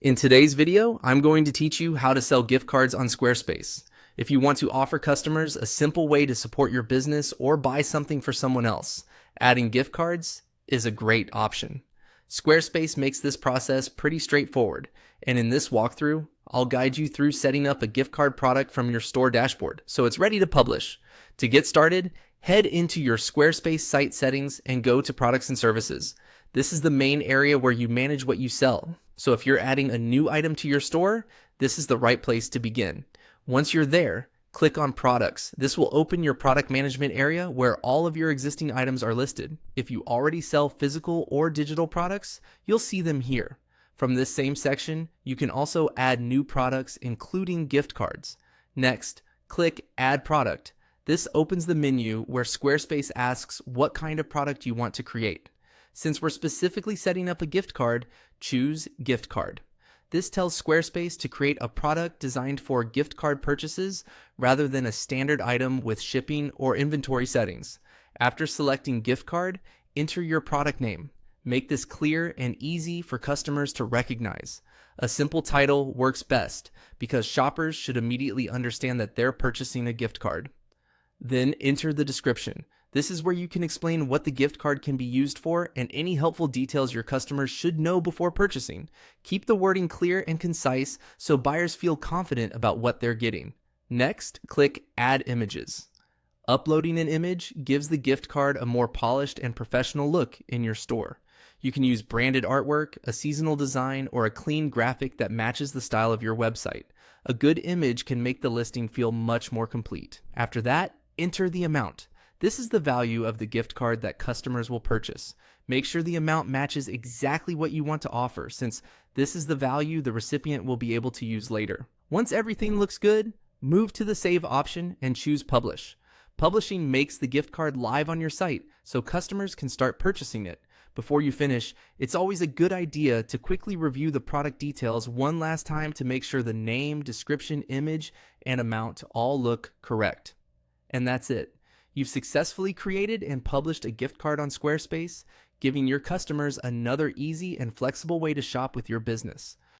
In today's video, I'm going to teach you how to sell gift cards on Squarespace. If you want to offer customers a simple way to support your business or buy something for someone else, adding gift cards is a great option. Squarespace makes this process pretty straightforward, and in this walkthrough, I'll guide you through setting up a gift card product from your store dashboard so it's ready to publish. To get started, head into your Squarespace site settings and go to Products and Services. This is the main area where you manage what you sell. So if you're adding a new item to your store, this is the right place to begin. Once you're there, click on Products. This will open your product management area where all of your existing items are listed. If you already sell physical or digital products, you'll see them here. From this same section, you can also add new products, including gift cards. Next, click Add Product. This opens the menu where Squarespace asks what kind of product you want to create. Since we're specifically setting up a gift card, choose Gift Card. This tells Squarespace to create a product designed for gift card purchases rather than a standard item with shipping or inventory settings. After selecting Gift Card, enter your product name. Make this clear and easy for customers to recognize. A simple title works best because shoppers should immediately understand that they're purchasing a gift card. Then enter the description. This is where you can explain what the gift card can be used for and any helpful details your customers should know before purchasing. Keep the wording clear and concise so buyers feel confident about what they're getting. Next, click Add Images. Uploading an image gives the gift card a more polished and professional look in your store. You can use branded artwork, a seasonal design, or a clean graphic that matches the style of your website. A good image can make the listing feel much more complete. After that, enter the amount. This is the value of the gift card that customers will purchase. Make sure the amount matches exactly what you want to offer, since this is the value the recipient will be able to use later. Once everything looks good, move to the Save option and choose Publish. Publishing makes the gift card live on your site, so customers can start purchasing it. Before you finish, it's always a good idea to quickly review the product details one last time to make sure the name, description, image, and amount all look correct. And that's it. You've successfully created and published a gift card on Squarespace, giving your customers another easy and flexible way to shop with your business.